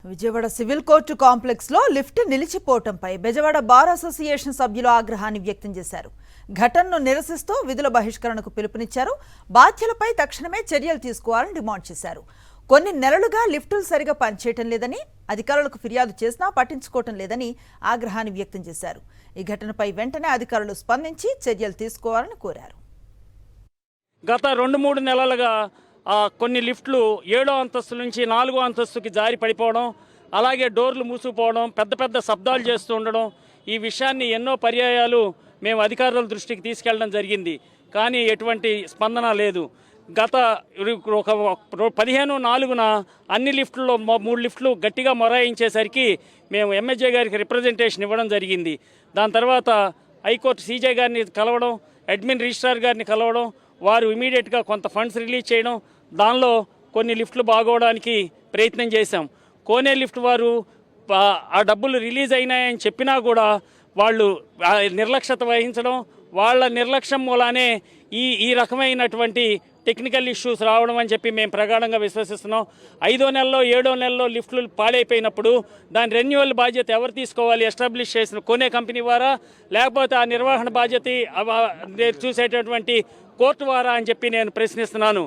Vijayawada civil court complex లో lift నిలిచిపోవడంపై Bezawada bar association సభ్యులు ఆగ్రహాన్ని వ్యక్తం చేశారు. ఘటనను నిరసిస్తూ విధుల బహిష్కరణకు పిలుపునిచ్చారు. బాధ్యులపై తక్షణమే చర్యలు తీసుకోవాలని డిమాండ్ చేశారు. కొన్ని నెలలుగా లిఫ్టులు సరిగా పనిచేయటం లేదని, అధికారులకు ఫిర్యాదు చేసినా పట్టించుకోవటం లేదని ఆగ్రహాన్ని వ్యక్తం చేశారు. ఈ ఘటనపై వెంటనే అధికారులు స్పందించి చర్యలు తీసుకోవాలని కోరారు. గత 2-3 నెలలుగా కొన్ని లిఫ్ట్లు 7వ అంతస్తు నుంచి 4వ అంతస్తుకి జారి పడిపోవడం, అలాగే డోర్లు మూసుకుపోవడం, పెద్ద పెద్ద శబ్దాలు చేస్తూ ఉండడం, ఈ విషయాన్ని ఎన్నో పర్యాయాలు మేము అధికారుల దృష్టికి తీసుకెళ్ళడం జరిగింది. కానీ ఎటువంటి స్పందన లేదు. గత 15/4 అన్ని లిఫ్టుల్లో 3 లిఫ్ట్లు గట్టిగా మొరాయించేసరికి మేము ఎంఎస్జే గారికి రిప్రజెంటేషన్ ఇవ్వడం జరిగింది. దాని తర్వాత హైకోర్టు సీజే గారిని కలవడం, అడ్మిన్ రిజిస్ట్రార్ గారిని కలవడం, వారు ఇమీడియట్గా కొంత ఫండ్స్ రిలీజ్ చేయడం, దానిలో కొన్ని లిఫ్ట్లు బాగోవడానికి ప్రయత్నం చేశాం. కోనే లిఫ్ట్ వారు ఆ డబ్బులు రిలీజ్ అయినాయని చెప్పినా కూడా వాళ్ళు నిర్లక్ష్యత వహించడం, వాళ్ళ నిర్లక్ష్యం మూలానే ఈ రకమైనటువంటి టెక్నికల్ ఇష్యూస్ రావడం అని చెప్పి మేము ప్రగాఢంగా విశ్వసిస్తున్నాం. 5వ నెలలో 7వ నెలలో లిఫ్ట్లు పాడైపోయినప్పుడు దాని రెన్యువల్ బాధ్యత ఎవరు తీసుకోవాలి? ఎస్టాబ్లిష్ చేసిన కోనే కంపెనీ వారా, లేకపోతే ఆ నిర్వహణ బాధ్యత చూసేటటువంటి కోర్టు వారా అని చెప్పి నేను ప్రశ్నిస్తున్నాను.